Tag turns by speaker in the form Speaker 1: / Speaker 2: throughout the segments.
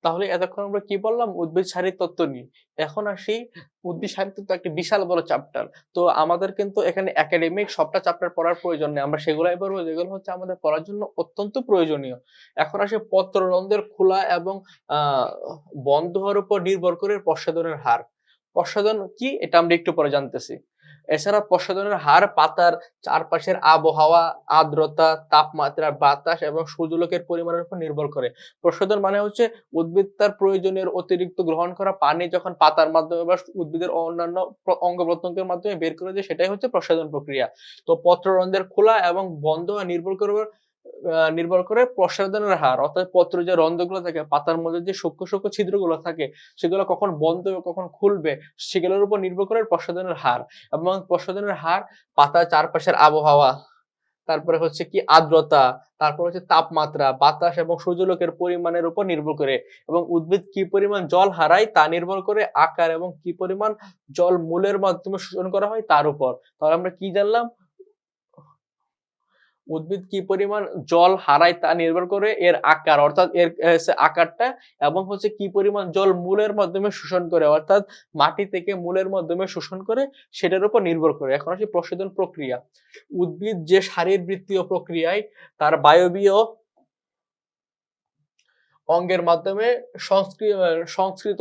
Speaker 1: তাহলে এতক্ষণ আমরা কি বললাম উদ্ভিদ সারির তত্ত্ব নিয়ে। এখন আসি উদ্ভিদ সারির তত্ত্ব একটা বিশাল বড় চ্যাপ্টার। তো আমাদের কিন্তু এখানে একাডেমিক সবটা চ্যাপ্টার পড়ার প্রয়োজন নেই। আমরা সেগুলাই পড়বো যেগুলো হচ্ছে আমাদের পড়ার জন্য অত্যন্ত প্রয়োজনীয়। এখন আসি পত্ররন্ধ্রের খোলা এবং আ বন্ধ হওয়ার উপর নির্ভর করে প্রসাধনের হার। প্রসাধন কি এটা আমরা একটু পরে জানতেছি। এছাড়া প্রসাধনের হার পাতার চারপাশের আবহাওয়া, আর্দ্রতা, তাপমাত্রা, বাতাস এবং সূর্যালোকের পরিমাণের উপর নির্ভর করে। প্রসাধন মানে হচ্ছে উদ্ভিদ তার প্রয়োজনীয় অতিরিক্ত গ্রহণ করা পানি যখন পাতার মাধ্যমে বা উদ্ভিদের অন্যান্য অঙ্গ-প্রত্যঙ্গের মাধ্যমে বের করে দেয় সেটাই হচ্ছে প্রসাধন প্রক্রিয়া। তো পত্ররন্ধ্রের খোলা এবং বন্ধ নির্ভর করে প্রসাধনের হার। অর্থাৎ পত্রের যে রন্ধ্রগুলো থাকে পাতার মধ্যে যে সূক্ষ্ম, সূক্ষ্ম ছিদ্রগুলো থাকে সেগুলো কখন বন্ধ হবে কখন খুলবে সেগুলোর উপর নির্ভর করে প্রসাধনের হার। এবং প্রসাধনের হার পাতার চারপাশের আবহাওয়া, তারপরে হচ্ছে কি আর্দ্রতা, তারপর হচ্ছে তাপমাত্রা, বাতাস এবং সূর্যালোকের পরিমাণের উপর নির্ভর করে এবং উদ্ভিদ কি পরিমাণ জল হারায় তা নির্ভর করে আকার এবং কি পরিমাণ জল মূলের মাধ্যমে শোষণ করা হয় তার উপর। তাহলে আমরা কি জানলাম? উদ্ভিদ কি পরিমাণ জল হারায় তা নির্ভর করে এর আকার অর্থাৎ এর আকারটা এবং হচ্ছে কি পরিমাণ জল মূলের মাধ্যমে শোষণ করে অর্থাৎ মাটি থেকে মূলের মাধ্যমে শোষণ করে সেটার উপর নির্ভর করে। এখন আসি প্রসাধন প্রক্রিয়া। উদ্ভিদ যে শারীরবৃত্তীয় প্রক্রিয়ায় তার বায়বীয় অঙ্গের মাধ্যমে সংস্কৃত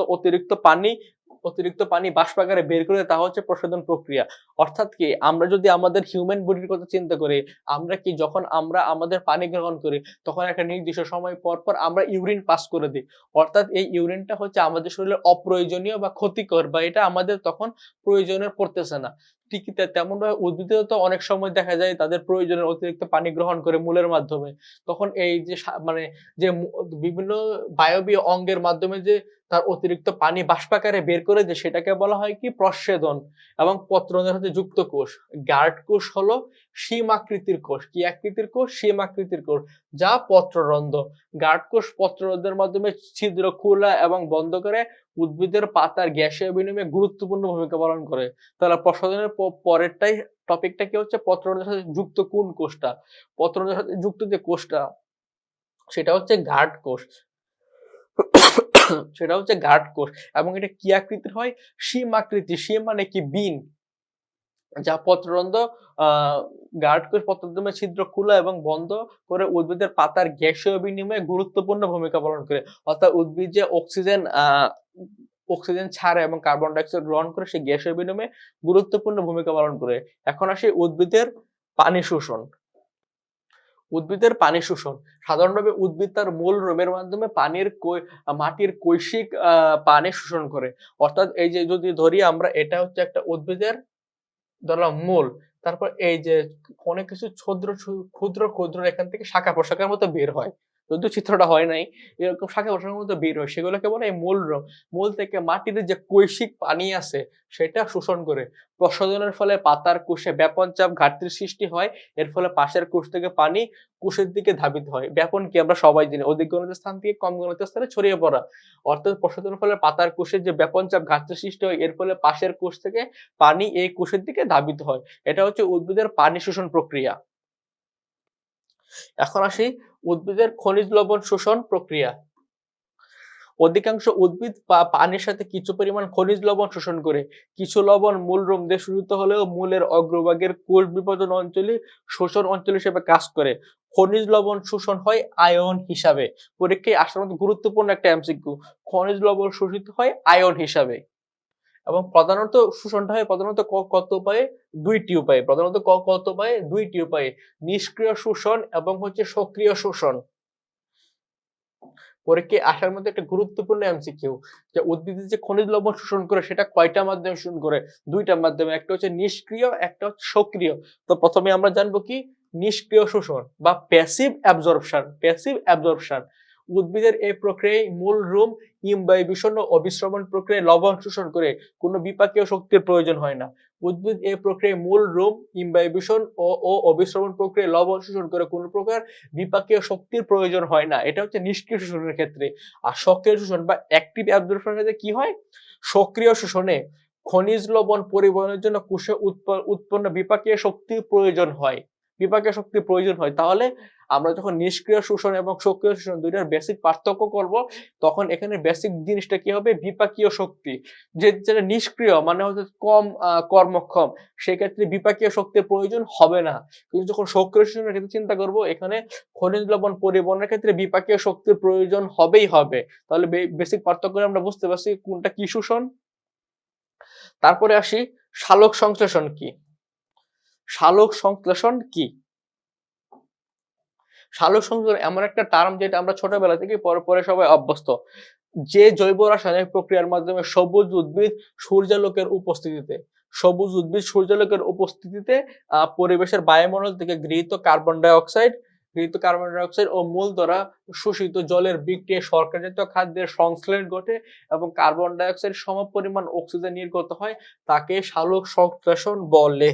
Speaker 1: অতিরিক্ত পানি বাষ্পাকারে বের করে তা হচ্ছে প্রসাধন প্রক্রিয়া। অর্থাৎ কি আমরা যদি আমাদের হিউম্যান বডির কথা চিন্তা করি, আমরা কি যখন আমরা আমাদের পানি গ্রহণ করি তখন একটা নির্দিষ্ট সময় পর, পর আমরা ইউরিন পাস করে দিই। অর্থাৎ এই ইউরিনটা হচ্ছে আমাদের শরীরে অপ্রয়োজনীয় বা ক্ষতিকর বা এটা আমাদের তখন প্রয়োজনে পড়তেছে না। ঠিক তেমনভাবে উদ্ভিদেও তো অনেক সময় দেখা যায় তাদের প্রয়োজনের অতিরিক্ত পানি গ্রহণ করে মূলের মাধ্যমে। তখন এই যে মানে যে বিভিন্ন বায়বীয় অঙ্গের মাধ্যমে যে তার অতিরিক্ত পানি বাষ্পাকারে বের করে দেয় সেটাকে বলা হয় কি প্রস্বেদন। এবং পত্ররন্ধ্রের সাথে যুক্ত কোষ। গার্ড কোষ হলো শিম আকৃতির কোষ। কি আকৃতির কোষ? শিম আকৃতির কোষ যা পত্ররন্ধ্র। গার্ড কোষ পত্ররন্ধ্রের মাধ্যমে ছিদ্র খোলা এবং বন্ধ করে উদ্ভিদের পাতার গ্যাসীয় বিনিময়ে গুরুত্বপূর্ণ ভূমিকা পালন করে। তাহলে প্রসাধনের পরেরটাই টপিকটা কি হচ্ছে পত্ররন্ধ্রের সাথে যুক্ত কোন কোষটা? পত্ররন্ধ্রের সাথে যুক্ত যে কোষটা সেটা হচ্ছে গার্ড কোষ। সেটা হচ্ছে গার্ড কোষ এবং এটা কি আকৃতির হয়? শিম আকৃতির। শিম মানে কি? বিন। যা পত্ররন্ধ্র গার্ড কোষ পত্ররন্ধ্রের ছিদ্র খোলা এবং বন্ধ করে উদ্ভিদের পাতার গ্যাসীয় বিনিময়ে গুরুত্বপূর্ণ ভূমিকা পালন করে। অর্থাৎ উদ্ভিদ যে অক্সিজেন ছাড়ে এবং কার্বন ডাই অক্সাইড গ্রহণ করে সেই গ্যাসীয় বিনিময়ে গুরুত্বপূর্ণ ভূমিকা পালন করে। এখন আসি উদ্ভিদের পানি শোষণ। উদ্ভিদের পানি শোষণ। সাধারণভাবে উদ্ভিদ তার মূল রোমের মাধ্যমে মাটির কৈশিক পানি শোষণ করে। অর্থাৎ এই যে যদি ধরি আমরা এটা হচ্ছে একটা উদ্ভিদের ধরলাম মূল। তারপর এই যে অনেক কিছু ক্ষুদ্র, ক্ষুদ্র এখান থেকে শাখা-প্রশাখার মতো বের হয়। যদিও চিত্রটা হয় নাই। এরকম শাখা-প্রশাখার মতো বের হয়। সেগুলোকে বলে মূল রোম। মূল থেকে মাটির যে কৈশিক পানি আছে সেটা শোষণ করে। প্রসাধনের ফলে পাতার কোষে ব্যাপন চাপ ঘাটতির সৃষ্টি হয়। এর ফলে পাশের কোষ থেকে পানি কোষের দিকে ধাবিত হয়। ব্যাপন কি আমরা সবাই জানি। অধিক ঘনত্বের স্থান থেকে কম ঘনত্বের স্থানে ছড়িয়ে পড়া। অর্থাৎ প্রসাধনের ফলে পাতার কোষের যে ব্যাপন চাপ ঘাটতির সৃষ্টি হয় এর ফলে পাশের কোষ থেকে পানি এই কোষের দিকে ধাবিত হয়। এটা হচ্ছে উদ্ভিদের পানি শোষণ প্রক্রিয়া। এখন আসি উদ্ভিদের খনিজ লবণ শোষণ প্রক্রিয়া। অধিকাংশ উদ্ভিদ পানির সাথে কিছু পরিমাণ খনিজ লবণ শোষণ করে। কিছু লবণ মূল রোম দিয়ে শোষিত হলেও মূলের অগ্রভাগের কোষ বিভাজন অঞ্চলে শোষণ অঞ্চল হিসেবে কাজ করে। খনিজ লবণ শোষণ হয় আয়ন হিসাবে। পরীক্ষায় আসার মতো গুরুত্বপূর্ণ একটা এমসিকিউ। খনিজ লবণ শোষিত হয় আয়ন হিসাবে। এবং প্রধানত শোষণটা হয় প্রধানত কত উপায়ে? ২ টি উপায়ে। প্রধানত কত উপায়ে? ২ টি উপায়ে। নিষ্ক্রিয় শোষণ এবং হচ্ছে সক্রিয় শোষণ। পরীক্ষায় আসার মধ্যে একটা গুরুত্বপূর্ণ এমসিকিউ যে উদ্ভিদ যে খনিজ লবণ শোষণ করে সেটা কয়টা মাধ্যমে শোষণ করে? ২ টা মাধ্যমে। একটা হচ্ছে নিষ্ক্রিয়, একটা হচ্ছে সক্রিয়। তো প্রথমে আমরা জানবো কি? নিষ্ক্রিয় শোষণ বা প্যাসিভ অ্যাবজর্পশন। Passive absorption. উদ্ভিদের এই প্রক্রিয়ায় মূল রোম ইমবাইবেশন ও অবিশ্রবণ প্রক্রিয়ায় লবণ শোষণ করে কোনো বিপাকীয় শক্তির প্রয়োজন হয় না। উদ্ভিদ এই প্রক্রিয়ায় মূল রোম ইমবাইবেশন ও অবিশ্রবণ প্রক্রিয়ায় লবণ শোষণ করে কোনো প্রকার বিপাকীয় শক্তির প্রয়োজন হয় না। এটা হচ্ছে নিষ্ক্রিয় শোষণের ক্ষেত্রে। আর সক্রিয় শোষণ বা অ্যাক্টিভ অ্যাবজর্পশনের ক্ষেত্রে কি হয়? সক্রিয় শোষণে খনিজ লবণ পরিবহনের জন্য কোষে উৎপন্ন বিপাকীয় শক্তির প্রয়োজন হয়। বিপাকীয় শক্তির প্রয়োজন হয়। তাহলে আমরা যখন নিষ্ক্রিয় শোষণ এবং সক্রিয় শোষণ দুইটার বেসিক পার্থক্য করব, তখন এখানে বেসিক জিনিসটা কি হবে? বিপাকীয় শক্তি। যেটা নিষ্ক্রিয় মানে হচ্ছে কম কর্মক্ষম, সেক্ষেত্রে বিপাকীয় শক্তির প্রয়োজন হবে না। কিন্তু যখন সক্রিয় শোষণের ক্ষেত্রে চিন্তা করব, এখানে খনিজ লবণ পরিবহনের ক্ষেত্রে বিপাকীয় শক্তির প্রয়োজন হবেই হবে। তাহলে বেসিক পার্থক্য আমরা বুঝতে পারছি কোনটা কি শোষণ। তারপরে আসি সালোক সংশ্লেষণ কি। সালোক সংশ্লেষণ কি? সালোক সংশ্লেষণ এমন একটা টার্ম যেটা আমরা ছোটবেলা থেকে পরে সবাই অভ্যস্ত। যে জৈব রাসায়নিক প্রক্রিয়ার মাধ্যমে সবুজ উদ্ভিদ সূর্যালোকের উপস্থিতিতে পরিবেশের বায়ুমণ্ডল থেকে গৃহীত কার্বন ডাই অক্সাইড ও মূল দ্বারা শোষিত জলের বিক্রিয়ায় শর্করা জাতীয় খাদ্যের সংশ্লেষ ঘটে এবং কার্বন ডাই অক্সাইড সমপরিমাণ অক্সিজেন নির্গত হয়, তাকে সালোক সংশ্লেষণ বলে।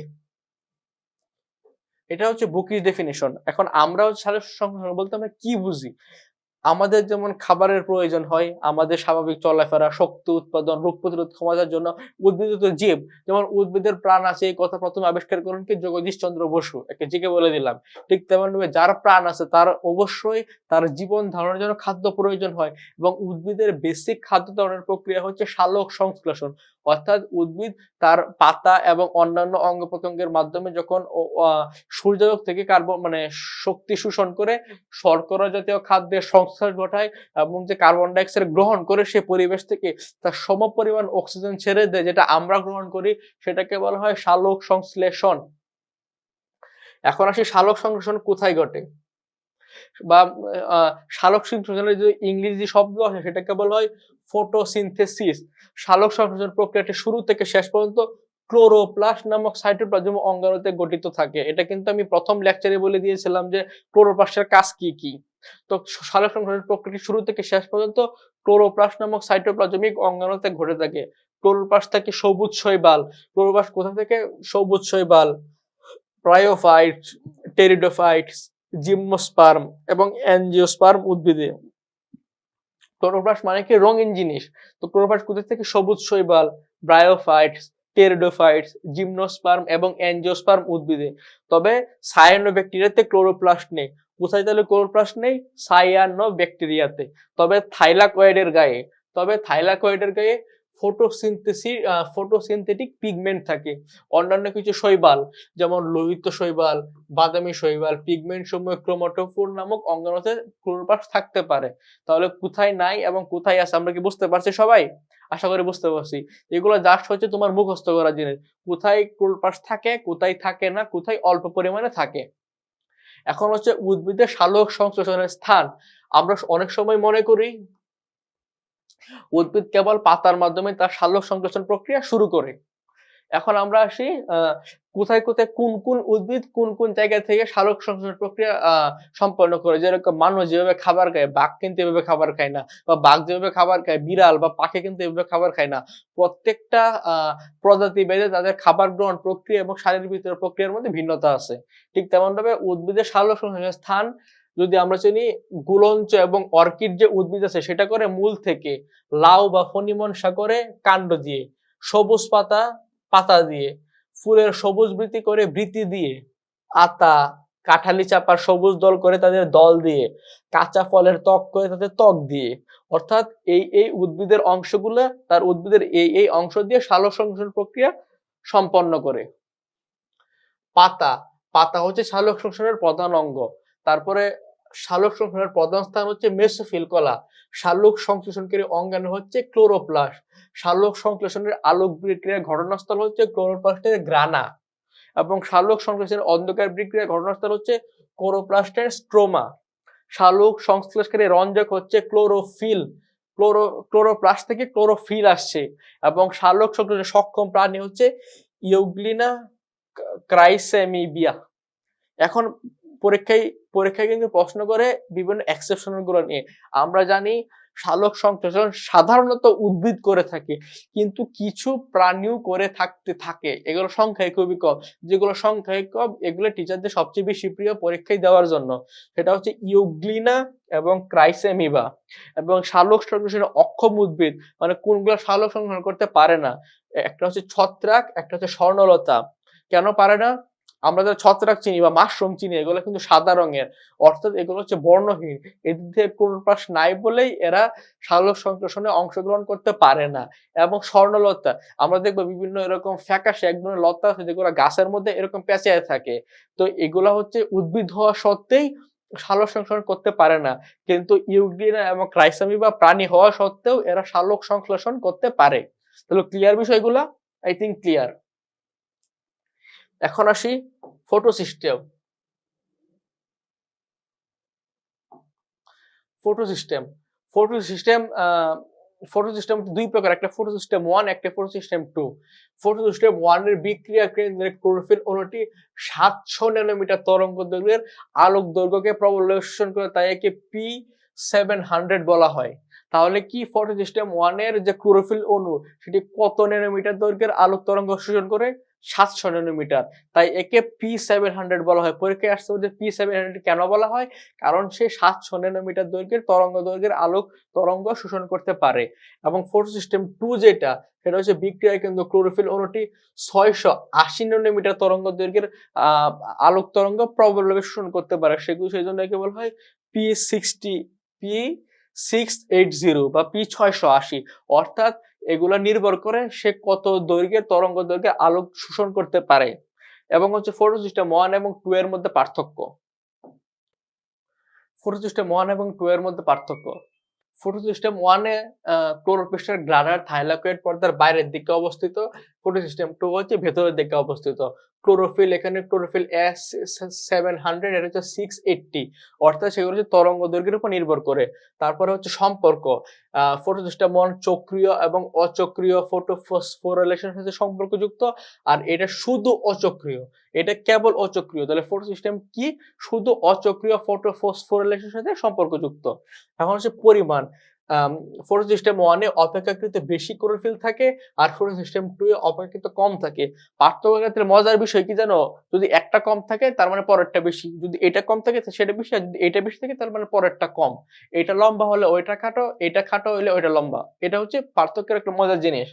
Speaker 1: এটা হচ্ছে বুকিশ ডেফিনিশন। এখন আমরাও সালোক সংশ্লেষণ বলতে আমরা কি বুঝি? আমাদের যেমন খাবারের প্রয়োজন হয়, আমাদের স্বাভাবিক চলাফেরা, শক্তি উৎপাদন, রোগ প্রতিরোধ ক্ষমতার জন্য উদ্ভিদ জীব, যেমন উদ্ভিদের প্রাণ আছে, এই কথা প্রথমে আবিষ্কার করেন কি জগদীশ চন্দ্র বসু, একে জিকে বলে দিলাম। ঠিক তেমনভাবে যার প্রাণ আছে তার অবশ্যই তার জীবন ধারণের জন্য খাদ্য প্রয়োজন হয়, এবং উদ্ভিদের বেসিক খাদ্য ধারণের প্রক্রিয়া হচ্ছে সালোক সংশ্লেষণ। অর্থাৎ উদ্ভিদ তার পাতা এবং অন্যান্য অঙ্গ প্রত্যঙ্গের মাধ্যমে যখন সূর্যালোক থেকে কার্বন মানে শক্তি শোষণ করে শর্করা জাতীয় খাদ্যের সংশ্লেষ ঘটায় এবং যে কার্বন ডাই অক্সাইড গ্রহণ করে সে পরিবেশ থেকে তার সমপরিমাণ অক্সিজেন ছেড়ে দেয়, যেটা আমরা গ্রহণ করি, সেটাকে বলা হয় সালোক সংশ্লেষণ। এখন আসি সালোক সংশ্লেষণ কোথায় ঘটে, বা সালোক সংশ্লেষণের যে ইংরেজি শব্দ আছে সেটাকে বলা হয় ফটোসিনথেসিস। সালোক সংশ্লেষণ প্রক্রিয়াটি শুরু থেকে শেষ পর্যন্ত ক্লোরোপ্লাস্ট নামক সাইটোপ্লাজম অঙ্গাণুতে গঠিত থাকে। এটা কিন্তু আমি প্রথম লেকচারে বলে দিয়েছিলাম যে ক্লোরোপ্লাস্টের কাজ কি কি। তো সালোক সংশ্লেষণ প্রক্রিয়াটি শুরু থেকে শেষ পর্যন্ত ক্লোরোপ্লাস্ট নামক সাইটোপ্লাজমিক অঙ্গাণুতে ঘটে থাকে। ক্লোরোপ্লাস্ট থেকে সবুজ শৈবাল। ক্লোরোপ্লাস্ট কোথা থেকে? সবুজ শৈবাল, ব্রায়োফাইটস, টেরিডোফাইটস, জিমনোস্পার্ম এবং অ্যাঞ্জিওস্পার্ম উদ্ভিদে। ক্লোরোপ্লাস্ট মানে কি? রঙিন জিনিস। তো ক্লোরোপ্লাস্ট কোথা থেকে? সবুজ শৈবাল, ব্রায়োফাইটস, টেরিডোফাইটস, জিমনোস্পার্ম এবং অ্যাঞ্জিওস্পার্ম উদ্ভিদে। তবে সায়ানোব্যাকটেরিয়াতে ক্লোরোপ্লাস্ট নেই। কোথায় তাহলে ক্লোরোপ্লাস্ট নেই? সায়ানোব্যাকটেরিয়াতে। তবে থাইলাকয়েডের গায়ে ফটোসিনথেটিক পিগমেন্ট থাকে। অন্যান্য কিছু শৈবাল যেমন লোহিত শৈবাল, বাদামি শৈবাল, পিগমেন্ট সমূহ ক্রোমাটোফোর নামক অঙ্গাণুতে ক্লোরোপ্লাস্ট থাকতে পারে। তাহলে কোথায় নাই এবং কোথায় আছে আমরা কি বুঝতে পারছি সবাই? আশা করি বুঝতে পারছি। এগুলো জাস্ট হচ্ছে তোমার মুখস্থ করা জিনিস। কোথায় ক্লোরোপ্লাস্ট থাকে, কোথায় থাকে না, কোথায় অল্প পরিমাণে থাকে। এখন হচ্ছে উদ্ভিদের সালোক সংশ্লেষণের স্থান। আমরা অনেক সময় মনে করি উদ্ভিদ কেবল পাতার মাধ্যমে তার সালোক সংশ্লেষণ প্রক্রিয়া শুরু করে। এখন আমরা আসি কোথায় কোন উদ্ভিদ কোন জায়গা থেকে সালোক সংশ্লেষণ প্রক্রিয়া সম্পন্ন করে। যেরকম মানুষ যেভাবে খাবার খায়, বাঘ কিন্তু এভাবে খাবার খায় না, বা বাঘ যেভাবে খাবার খায়, বিড়াল বা পাখি কিন্তু এভাবে খাবার খায় না। প্রত্যেকটা প্রজাতি ভেদে তাদের খাবার গ্রহণ প্রক্রিয়া এবং শারীরবৃত্তীয় প্রক্রিয়ার মধ্যে ভিন্নতা আছে। ঠিক তেমনভাবে উদ্ভিদের সালোক সংশ্লেষণের স্থান যদি আমরা চিনি, গুলঞ্চ এবং অর্কিড যে উদ্ভিদ আছে সেটা করে মূল থেকে, লাউ বা ফণিমন সাগরে কাণ্ড দিয়ে, সবুজ পাতা দিয়ে, ফুলের সবুজ বৃতি করে বৃতি দিয়ে, আতা, কাঠালি চাপার সবুজ দল করে তাদের দল দিয়ে, কাঁচা ফলের ত্বক করে তাদের ত্বক দিয়ে। অর্থাৎ এই উদ্ভিদের অংশগুলা তার উদ্ভিদের এই অংশ দিয়ে সালোক সংশ্লেষণ প্রক্রিয়া সম্পন্ন করে। পাতা হচ্ছে সালোক সংশ্লেষণের প্রধান অঙ্গ। তারপরে সালোক সংশ্লেষণের প্রধান স্থান হচ্ছে মেসোফিল কলা। সালোক সংশ্লেষণকারী অঙ্গাণু হচ্ছে ক্লোরোপ্লাস্ট। সালোক সংশ্লেষণের আলোক বিক্রিয়ার ঘটনাস্থল হচ্ছে ক্লোরোপ্লাস্টের গ্রানা, এবং সালোক সংশ্লেষণের অন্ধকার বিক্রিয়ার ঘটনাস্থল হচ্ছে ক্লোরোপ্লাস্টের স্ট্রোমা। সালোক সংশ্লেষকারী রঞ্জক হচ্ছে ক্লোরোফিল। ক্লোরোপ্লাস্ট থেকে ক্লোরোফিল আসছে, এবং সালোক সংশ্লেষণে সক্ষম প্রাণী হচ্ছে ইউগ্লিনা ক্রাইসেমিবিয়া। এখন পরীক্ষায় কিন্তু প্রশ্ন করে বিভিন্ন এক্সেপশনাল গুলো নিয়ে। আমরা জানি সালোক সংশ্লেষণ সাধারণত উদ্ভিদ করে থাকে, কিন্তু কিছু প্রাণীও করে থাকে। এগুলো সংখ্যায় খুবই কম। যেগুলো সংখ্যায় কম এগুলো টিচারদের সবচেয়ে বেশি প্রিয় পরীক্ষায় দেওয়ার জন্য। সেটা হচ্ছে ইউগ্লিনা এবং ক্রাইসেমিবা। এবং সালোক সংশ্লেষণে অক্ষম উদ্ভিদ মানে কোনগুলো সালোক সংশ্লেষণ করতে পারে না, একটা হচ্ছে ছত্রাক, একটা হচ্ছে স্বর্ণলতা। কেন পারে না? আমরা যারা ছত্রাক চিনি বা মাশরুম চিনি এগুলো কিন্তু সাদা রঙের, অর্থাৎ এগুলো হচ্ছে বর্ণহীন। এদের দিয়ে ক্লোরোপ্লাস্ট নাই বলেই এরা সালোক সংশ্লেষণে অংশগ্রহণ করতে পারে না। এবং স্বর্ণলতা, আমরা দেখবো বিভিন্ন এরকম ফ্যাকাশে এক ধরনের লতা আছে যেগুলো গাছের মধ্যে এরকম পেঁচায় থাকে। তো এগুলা হচ্ছে উদ্ভিদ হওয়া সত্ত্বেই সালোক সংশ্লেষণ করতে পারে না, কিন্তু ইউগ্লিনা এবং ক্রাইসামিবা প্রাণী হওয়া সত্ত্বেও এরা সালোক সংশ্লেষণ করতে পারে। তাহলে ক্লিয়ার বিষয়গুলা? I think clear. এখন আসি photo system. Photo system photo system photo system দুই প্রকার, একটা ফটো সিস্টেম 1, একটা ফটো সিস্টেম 2। ফটো সিস্টেম 1 এর বিক্রিয়া কেন্দ্রে ক্লোরোফিল অণুটি 700 ন্যানোমিটার তরঙ্গ দৈর্ঘ্যের আলোক দৈর্ঘ্যকে প্রবলেশন করে, তাই একে P700 বলা হয়। তাহলে কি ফটো সিস্টেম 1 এর যে ক্লোরোফিল অণু সেটি কত ন্যানোমিটার দৈর্ঘ্যের আলোক তরঙ্গ শোষণ করে? 700 ন্যানোমিটার। তাই একে P700 বলা হয়। পরীক্ষায় আসছে যে P700 কেন বলা হয়? কারণ সে 700 ন্যানোমিটার দৈর্ঘ্যের তরঙ্গ দৈর্ঘ্যের আলোক তরঙ্গ শোষণ করতে পারে। এবং ফটো সিস্টেম 2 যেটা, সেটা হচ্ছে বিক্রিয়ায় কিন্তু ক্লোরোফিল অণুটি 680 ন্যানোমিটার তরঙ্গ দৈর্ঘ্যের আলোক তরঙ্গ প্রবলভাবে শোষণ করতে পারে। সেই জন্য একে বলা হয় P680 বা P680। অর্থাৎ এগুলা নির্ভর করে সে কত দৈর্ঘ্যের তরঙ্গ দৈর্ঘ্যে আলোক শোষণ করতে পারে। এবং হচ্ছে ফটো সিস্টেম 1 এবং 2 এর মধ্যে পার্থক্য। ফটো সিস্টেম 1 এবং 2 এর মধ্যে পার্থক্য। ফটো সিস্টেম 1 এ ক্লোরোপ্লাস্টের গ্রানার থাইলাকয়েড পর্দার বাইরের দিকে অবস্থিত। ফটো সিস্টেম 2 হচ্ছে ভেতরের দিকে অবস্থিত। ক্লোরোফিল, এখানে ক্লোরোফিল S700 এটা হচ্ছে 680, অর্থাৎ সেগুলো হচ্ছে তরঙ্গ দৈর্ঘ্যের উপর নির্ভর করে। তারপরে হচ্ছে সম্পর্ক। ফটো সিস্টেম 1 চক্রীয় এবং অচক্রীয় ফটোফসফোরাইলেশনের সাথে সম্পর্কযুক্ত, আর এটা শুধু অচক্রীয়। এটা কেবল অচক্রীয়। তাহলে ফটো সিস্টেম কি? শুধু অচক্রীয় ফটোফসফোরাইলেশনের সাথে সম্পর্কযুক্ত। এখন হচ্ছে পরিমাণ। ফটো সিস্টেম 1 এ অপেক্ষাকৃত বেশি ক্লোরোফিল থাকে, আর ফটো সিস্টেম 2 এ অপেক্ষাকৃত কম থাকে। পার্থক্যের ক্ষেত্রে মজার বিষয় কি জানো? যদি একটা কম থাকে তার মানে পরেরটা বেশি, যদি এটা কম থাকে সেটা বেশি, আর যদি এটা বেশি থাকে তার মানে পরেরটা কম। এটা লম্বা হলে ওইটা খাটো, এটা খাটো হলে ওইটা লম্বা। এটা হচ্ছে পার্থক্যের একটা মজার জিনিস।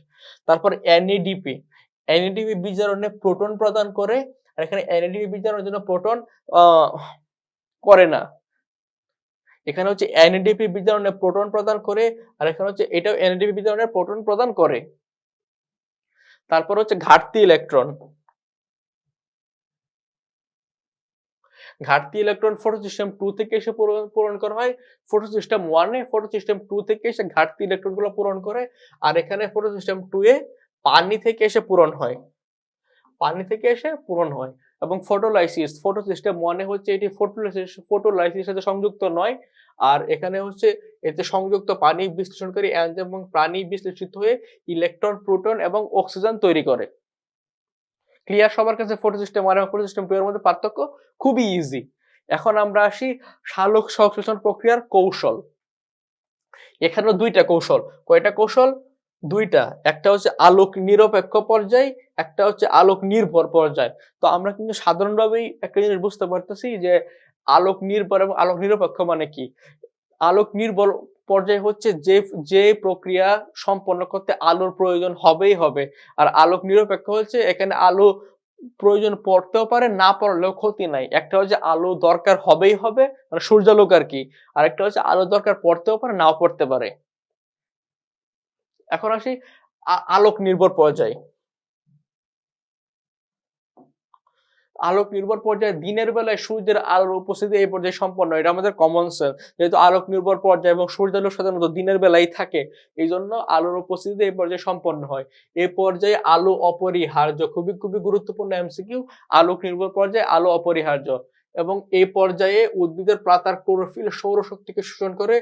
Speaker 1: তারপর NADP। NADP বিজারণে প্রোটন প্রদান করে, আর এখানে NADP বিজারণের জন্য প্রোটন করে না। এখানে হচ্ছে NADP বিজারণে প্রোটন প্রদান করে, আর এখানে হচ্ছে এটাও NADP বিজারণে প্রোটন প্রদান করে। তারপর হচ্ছে ঘাটতি ইলেকট্রন। ঘাটতি ইলেকট্রন ফটো সিস্টেম 2 থেকে এসে পূরণ করা হয় ফটো সিস্টেম 1 এ, ফটো সিস্টেম 2 থেকে এসে ঘাটতি ইলেকট্রন গুলো পূরণ করে, আর এখানে ফটো সিস্টেম 2 এ পানি থেকে এসে পূরণ হয়। পানি থেকে এসে পূরণ হয়। এবং ফটোলাইসিস, ফটো সিস্টেম 1 এ হচ্ছে এটি ফটোলাইসিস সাথে সংযুক্ত নয়, আর এখানে হচ্ছে এতে সংযুক্ত পানি বিশ্লেষণকারী এনজাইম এবং প্রাণী বিশ্লেষিত হয়ে ইলেকট্রন, প্রোটন এবং অক্সিজেন তৈরি করে। ক্লিয়ার সবার কাছে? ফটো সিস্টেম 1 এবং ফটো সিস্টেম 2 এর মধ্যে পার্থক্য খুবই ইজি। এখন আমরা আসি সালোক সংশ্লেষণ প্রক্রিয়ার কৌশল। এখানেও দুইটা কৌশল। কয়টা কৌশল? দুইটা। একটা হচ্ছে আলোক নিরপেক্ষ পর্যায়, একটা হচ্ছে আলোক নির্ভর পর্যায়। তো আমরা কিন্তু সাধারণভাবেই একটা জিনিস বুঝতে পারতেছি যে আলোক নির্ভর এবং আলোক নিরপেক্ষ মানে কি। আলোক নির্ভর পর্যায় হচ্ছে যে প্রক্রিয়া সম্পন্ন করতে আলোর প্রয়োজন হবেই হবে। আর আলোক নিরপেক্ষ হচ্ছে এখানে আলো প্রয়োজন পড়তেও পারে, না পড়লেও ক্ষতি নাই। একটা হচ্ছে আলো দরকার হবেই হবে, মানে সূর্যালোক আরকি। আরেকটা হচ্ছে আলো দরকার পড়তেও পারে, নাও পড়তে পারে। এখন আসি আলোক নির্ভর পর্যায়। আলোক নির্ভর পর্যায়ে দিনের বেলায় সূর্যের আলোর উপস্থিতি এই পর্যায়ে সম্পন্ন হয়। এটা আমাদের কমন সেন্স। যেহেতু আলোক নির্ভর পর্যায় এবং সূর্যালোক সাধারণত দিনের বেলায় থাকে, এইজন্য আলোর উপস্থিতি এই পর্যায়ে সম্পন্ন হয়। এই পর্যায়ে আলো অপরিহার্য। খুবই গুরুত্বপূর্ণ এমসিকিউ। আলোক নির্ভর পর্যায়ে আলো অপরিহার্য। এবং এই পর্যায়ে উদ্ভিদের পাতার ক্লোরোফিল সৌরশক্তিকে শোষণ করে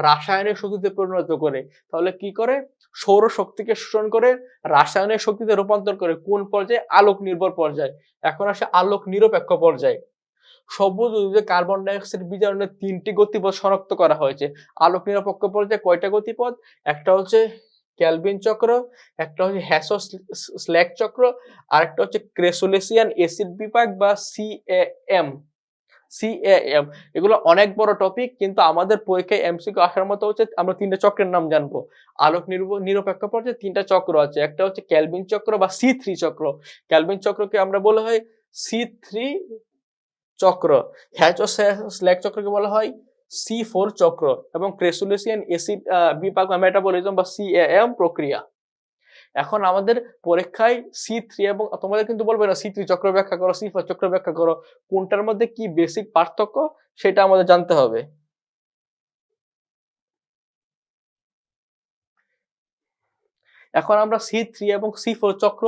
Speaker 1: রাসায়নিক শক্তিতে পরিণত করে। তাহলে কি করে? সৌরশক্তিকে শোষণ করে রাসায়নিক শক্তিতে রূপান্তর করে। কোন পর্যায়ে? আলোক নির্ভর পর্যায়ে। এখন আসে আলোক নিরপেক্ষ পর্যায়ে। সবুজ উদ্ভিদে কার্বন ডাই অক্সাইড বিজারণের 3টি গতিপথ শনাক্ত করা হয়েছে। আলোক নিরপেক্ষ পর্যায়ে কয়টা গতিপথ? একটা হচ্ছে ক্যালভিন চক্র, একটা হচ্ছে হ্যাসো স্ল্যাক চক্র, আরেকটা হচ্ছে ক্রেসোলেসিয়ান এসিড বিপাক বা CAM। CAM এগুলো অনেক বড় টপিক, কিন্তু আমাদের পরীক্ষায় এমসিকিউ আসার মতো হচ্ছে আমরা 3টা চক্রের নাম জানবো। আলোক নিরপেক্ষ পর্যায়ে 3টা চক্র আছে। একটা হচ্ছে ক্যালভিন চক্র বা C3 চক্র। ক্যালভিন চক্রকে আমরা বলা হয় C3 চক্র। হ্যাচ-স্ল্যাক চক্রকে বলা হয় C4 চক্র এবং ক্রেসুলেসিয়ান অ্যাসিড বিপাক বা মেটাবলিজম বা CAM প্রক্রিয়া। এখন আমাদের পরীক্ষায় C3 এবং তোমাদের কিন্তু বলবে না C3 চক্র ব্যাখ্যা করো, C4 চক্র ব্যাখ্যা করো, কোনটার মধ্যে কি বেসিক পার্থক্য সেটা আমাদের জানতে হবে। এখন আমরা C3 এবং C4 চক্র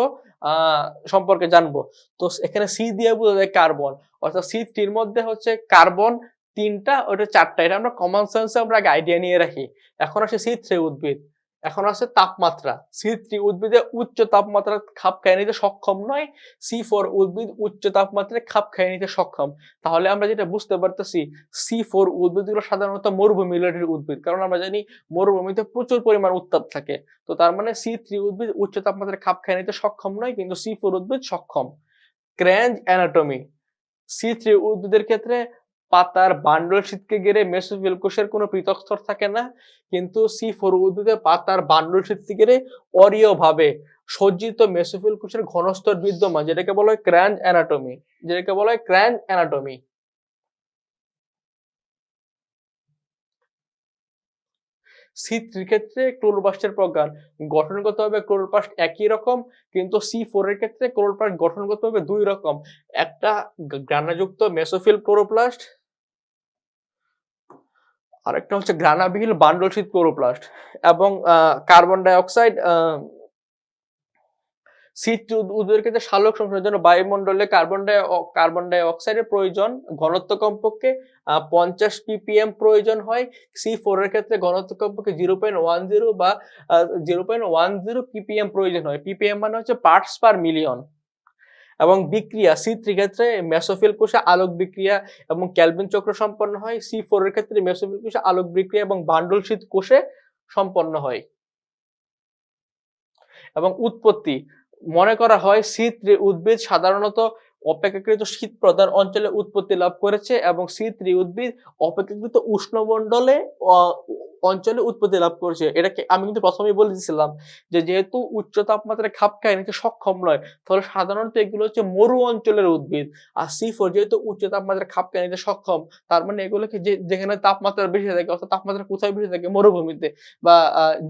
Speaker 1: সম্পর্কে জানবো। তো এখানে C দিয়ে বোঝা যায় কার্বন, অর্থাৎ C3 এর মধ্যে হচ্ছে কার্বন 3টা, ওটা 4টা। এটা আমরা কমন সেন্সে আমরা আগে আইডিয়া নিয়ে রাখি। এখন আসে C3 উদ্ভিদ। এখন আছে তাপমাত্রা। C3 উদ্ভিদে উচ্চ তাপমাত্রা খাপ খাইয়ে নিতে সক্ষম নয়, C4 উদ্ভিদ উচ্চ তাপমাত্রায় খাপ খাইয়ে নিতে সক্ষম। তাহলে আমরা যেটা বুঝতে পারতেছি, C4 উদ্ভিদগুলো সাধারণত মরুভূমি রিলেটেড উদ্ভিদ, কারণ আমরা জানি মরুভূমিতে প্রচুর পরিমাণ উত্তাপ থাকে। তো তার মানে C3 উদ্ভিদ উচ্চ তাপমাত্রায় খাপ খাইয়ে নিতে সক্ষম নয়, কিন্তু C4 উদ্ভিদ সক্ষম। ক্র্যাঞ্চ অ্যানাটমি। C3 উদ্ভিদের ক্ষেত্রে পাতার বান্ডল শীটকে ঘিরে মেসোফিল কোষের কোনো পৃথক স্তর থাকে না, কিন্তু C4 উদ্ভিদে পাতার বান্ডল শীটকে ঘিরে অরীয়ভাবে সজ্জিত মেসোফিল কোষের ঘনস্তর বিদ্যমান, যেটাকে বলা হয় ক্র্যাঞ্চ অ্যানাটমি, যেটাকে বলা হয় ক্র্যাঞ্চ অ্যানাটমি। C3 ক্ষেত্রে ক্লোরোপ্লাস্টের প্রকার, গঠনগতভাবে ক্লোরোপ্লাস্ট একই রকম, কিন্তু C4 এর ক্ষেত্রে ক্লোরোপ্লাস্ট গঠনগতভাবে দুই রকম। একটা গ্রানাযুক্ত মেসোফিল ক্লোরোপ্লাস্ট, আরেকটা হচ্ছে গ্রানাবিহীন বান্ডলশীট ক্লোরোপ্লাস্ট। এবং কার্বন ডাই অক্সাইড, C3 উদ্ভিদের ক্ষেত্রে সালোক সংশ্লেষণের জন্য বায়ুমণ্ডলে কার্বন ডাই অক্সাইডের প্রয়োজন, ঘনত্ব কমপক্ষে 50 ppm প্রয়োজন হয়। C4 এর ক্ষেত্রে ঘনত্ব কমপক্ষে 0.10 বা 0.10 ppm প্রয়োজন হয়। ppm মানে হচ্ছে পার্টস পার মিলিয়ন। এবং বিক্রিয়া, C3 ক্ষেত্রে মেসোফিল কোষে আলোক বিক্রিয়া এবং ক্যালভিন চক্র সম্পন্ন হয়। C4 এর ক্ষেত্রে মেসোফিল কোষে আলোক বিক্রিয়া এবং বান্ডলশীট কোষে সম্পন্ন হয়। এবং উৎপত্তি, মনে করা হয় C3 উদ্ভিদ সাধারণত অপেক্ষাকৃত শীত প্রধান অঞ্চলে উৎপত্তি লাভ করেছে এবং C3 উদ্ভিদ অপেক্ষাকৃত উষ্ণমণ্ডলে অঞ্চলে উৎপত্তি লাভ করেছে। এটাকে আমি কিন্তু প্রথমেই বলে দিয়েছিলাম যে যেহেতু উচ্চ তাপমাত্রায় খাপ খাইয়ে নিতে সক্ষম নয়, তাহলে সাধারণত এগুলো হচ্ছে মরু অঞ্চলের উদ্ভিদ। আর C4 যেহেতু উচ্চ তাপমাত্রায় খাপ খাইয়ে নিতে সক্ষম, তার মানে এগুলোকে যেখানে তাপমাত্রা বেশি থাকে, অর্থাৎ তাপমাত্রা কোথায় বেশি থাকে, মরুভূমিতে বা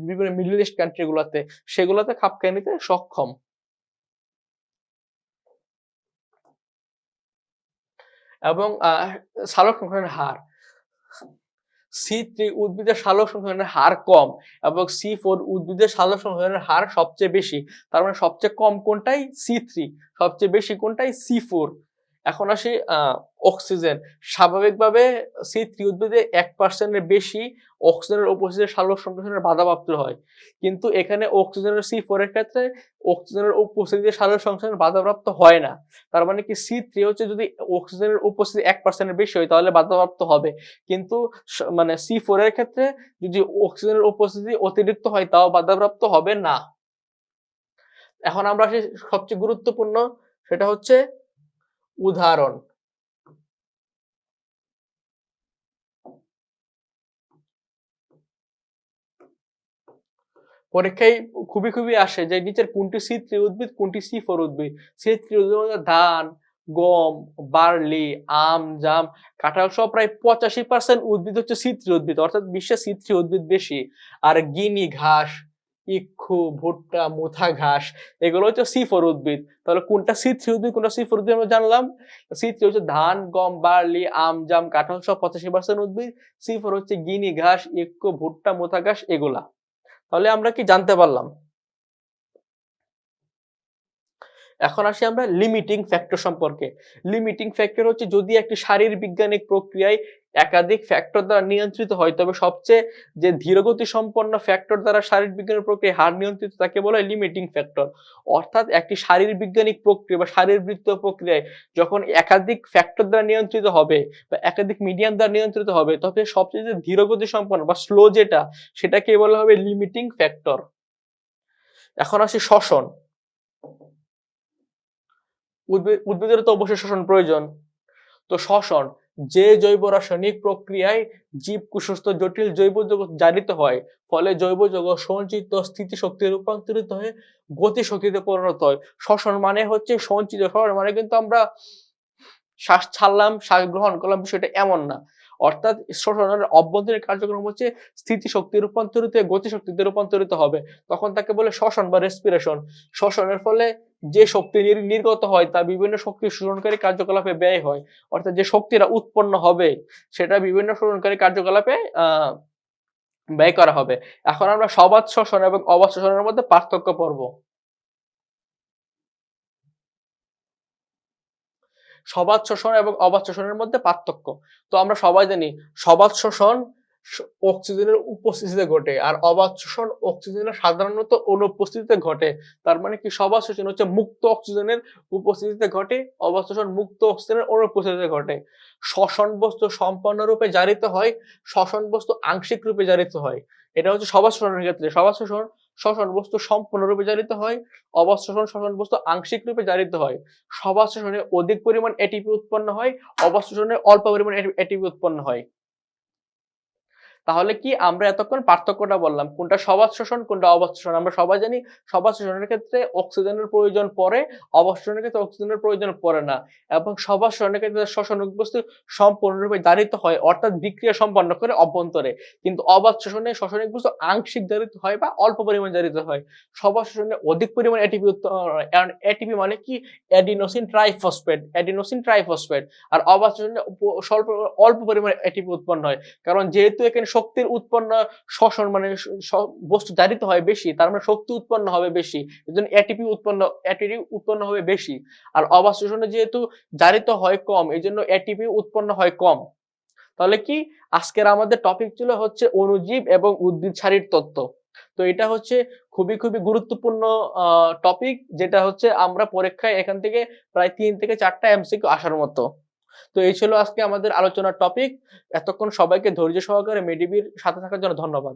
Speaker 1: বিভিন্ন মিডল ইস্ট কান্ট্রি গুলাতে, সেগুলোতে খাপ খাইয়ে নিতে সক্ষম। এবং সালোক সংশ্লেষণের হার, C3 উদ্ভিদের সালোক সংশ্লেষণের হার কম এবং C4 উদ্ভিদের সালোক সংশ্লেষণের হার সবচেয়ে বেশি। তার মানে সবচেয়ে কম কোনটাই? C3, সবচেয়ে বেশি কোনটাই? C4। এখন আসি অক্সিজেন। স্বাভাবিকভাবে C3 উদ্ভিদে 1% এর বেশি অক্সিজেনের উপস্থিতিতে সালোক সংশ্লেষণের বাধাপ্রাপ্ত হয়, কিন্তু এখানে অক্সিজেনের C4 এর ক্ষেত্রে অক্সিজেনের উপস্থিতিতে সালোক সংশ্লেষণ বাধাপ্রাপ্ত হয় না। তার মানে কি C3 হচ্ছে যদি অক্সিজেনের উপস্থিতি 1% এর বেশি হয় তাহলে বাধাপ্রাপ্ত হবে, কিন্তু মানে C4 এর ক্ষেত্রে যদি অক্সিজেনের উপস্থিতি অতিরিক্ত হয় তাও বাধাপ্রাপ্ত হবে না। এখন আমরা আসি সবচেয়ে গুরুত্বপূর্ণ, সেটা হচ্ছে উদাহরণ। পরীক্ষায় খুবই আসে যে নিচের কোনটি C3 উদ্ভিদ, কোনটি C4 উদ্ভিদ। C3 উদ্ভিদ মধ্যে ধান, গম, বার্লি, আম, জাম, কাঁঠাল সহ প্রায় 85% উদ্ভিদ হচ্ছে C3 উদ্ভিদ, অর্থাৎ বিশ্বে C3 উদ্ভিদ বেশি। আর গিনি ঘাস, ইক্ষু, ভুট্টা, মুথা ঘাস, এগুলো হচ্ছে C4 উদ্ভিদ। তাহলে কোনটা C3 উদ্ভিদ, কোনটা C4 উদ্ভিদ আমরা জানলাম। C3 হচ্ছে ধান, গম, বার্লি, আম, জাম, কাঁঠাল সহ 85% উদ্ভিদ। C4 হচ্ছে গিনি ঘাস, ইক্ষু, ভুট্টা, মুথা ঘাস, এগুলা। তাহলে আমরা কি জানতে পারলাম? এখন আসি আমরা লিমিটিং ফ্যাক্টর সম্পর্কে। লিমিটিং ফ্যাক্টর হচ্ছে যদি একটি শারীরবিজ্ঞানিক প্রক্রিয়ায় একাধিক ফ্যাক্টর দ্বারা নিয়ন্ত্রিত হয়, তবে সবচেয়ে যে ধীরগতি সম্পন্ন ফ্যাক্টর দ্বারা শারীরবিজ্ঞানিক প্রক্রিয়ায় হার নিয়ন্ত্রিত তাকে বলা হয় লিমিটিং ফ্যাক্টর। অর্থাৎ একটি শারীরবিজ্ঞানিক প্রক্রিয়া বা শারীরবৃত্তীয় প্রক্রিয়ায় যখন একাধিক ফ্যাক্টর দ্বারা নিয়ন্ত্রিত হবে বা একাধিক মিডিয়াম দ্বারা নিয়ন্ত্রিত হবে, তবে সবচেয়ে যে ধীরগতি সম্পন্ন বা স্লো যেটা, সেটাকে বলা হবে লিমিটিং ফ্যাক্টর। এখন আসি শ্বসন। উদ্ভিদের তো অবশ্যই শ্বসন প্রয়োজন। তো শ্বসন, যে জৈব রাসায়নিক প্রক্রিয়ায় জীব কুসুস্থ জটিল জৈব জগৎ জারিত হয়, ফলে জৈব জগৎ সঞ্চিত স্থিতিশক্তি রূপান্তরিত হয়ে গতিশক্তিতে পরিণত হয়। শ্বসন মানে হচ্ছে সঞ্চিত, শ্বসন মানে কিন্তু আমরা শ্বাস ছাড়লাম, শ্বাস গ্রহণ করলাম, বিষয়টা এমন না। অর্থাৎ শ্বসনের অভ্যন্তরীণ কার্যক্রম হচ্ছে স্থিতিশক্তি রূপান্তরিত হয়ে গতিশক্তিতে রূপান্তরিত হবে। তখন তাকে বলে শ্বসন বা রেসপিরেশন। শ্বসনের ফলে যে শক্তি নির্গত হয় তা বিভিন্ন শক্তি শোষণকারী কার্যকলাপে ব্যয় হয়। অর্থাৎ যে শক্তিটা উৎপন্ন হবে সেটা বিভিন্ন শোষণকারী কার্যকলাপে ব্যয় করা হবে। এখন আমরা সবাত শ্বসন এবং অবাত শ্বসনের মধ্যে পার্থক্য পড়ব। সবাত শোষণ এবং অবাত শোষণের মধ্যে পার্থক্য। তো আমরা সবাই জানি সবাত শোষণ অক্সিজেনের উপস্থিতিতে ঘটে, আর অবাত শোষণ অক্সিজেনের সাধারণত অনুপস্থিতিতে ঘটে। তার মানে কি, সবাত শোষণ হচ্ছে মুক্ত অক্সিজেনের উপস্থিতিতে ঘটে, অবাত শোষণ মুক্ত অক্সিজেনের অনুপস্থিতিতে ঘটে। শ্বসন বস্তু সম্পূর্ণরূপে জারিত হয়, শ্বসন বস্তু আংশিক রূপে জারিত হয়। এটা হচ্ছে সবাত শোষণের ক্ষেত্রে। সবাত শোষণ শ্বসন বস্তু সম্পূর্ণরূপে জারিত হয়, অবাত শোষণ শ্বসন বস্তু আংশিক রূপে জারিত হয়। সবাত শোষণে অধিক পরিমাণ এটিপি উৎপন্ন হয়, অবাত শোষণে অল্প পরিমাণ এটিপি উৎপন্ন হয়। তাহলে কি আমরা এতক্ষণ পার্থক্যটা বললাম, কোনটা সবাত শোষণ কোনটা অবাত শোষণ। আমরা সবাই জানি সবাত শোষণের ক্ষেত্রে অক্সিজেনের প্রয়োজন পড়ে, অবাত শোষণের ক্ষেত্রে অক্সিজেনের প্রয়োজন পড়ে না। এবং সবাত শোষণের ক্ষেত্রে শ্বসনিক বস্তু সম্পূর্ণরূপে জারিত হয়, অর্থাৎ বিক্রিয়া সম্পন্ন করে অভ্যন্তরে। কিন্তু অবাত শোষণে শ্বসনিক বস্তু আংশিক জারিত হয় বা অল্প পরিমাণ জারিত হয়। সবাত শোষণে অধিক পরিমাণ এটিপি উৎপন্ন হয়, কারণ এটিপি মানে কি, অ্যাডিনোসিন ট্রাইফসফেট, অ্যাডিনোসিন ট্রাইফসফেট। আর অবাত শোষণে অল্প পরিমাণ এটিপি উৎপন্ন হয়, কারণ যেহেতু এখানে শক্তির উৎপন্ন শ্বসন মানে বস্তু জারিত হয় বেশি, তার মানে শক্তি উৎপন্ন হবে বেশি, এজন্য এটিপি উৎপন্ন হবে বেশি। আর অবাত শোষণে যেহেতু জারিত হয় কম, এজন্য এটিপি উৎপন্ন হয় কম। তাহলে কি, আজকের আমাদের টপিক ছিল হচ্ছে অণুজীব এবং উদ্ভিদ সারির তত্ত্ব। তো এটা হচ্ছে খুবই খুবই গুরুত্বপূর্ণ টপিক, যেটা হচ্ছে আমরা পরীক্ষায় এখান থেকে প্রায় 3 থেকে 4টা এমসিকিউ আসার মতো। তো এই ছিল আজকে আমাদের আলোচনার টপিক। এতক্ষণ সবাইকে ধৈর্য সহকারে মেডিবির সাথে থাকার জন্য ধন্যবাদ।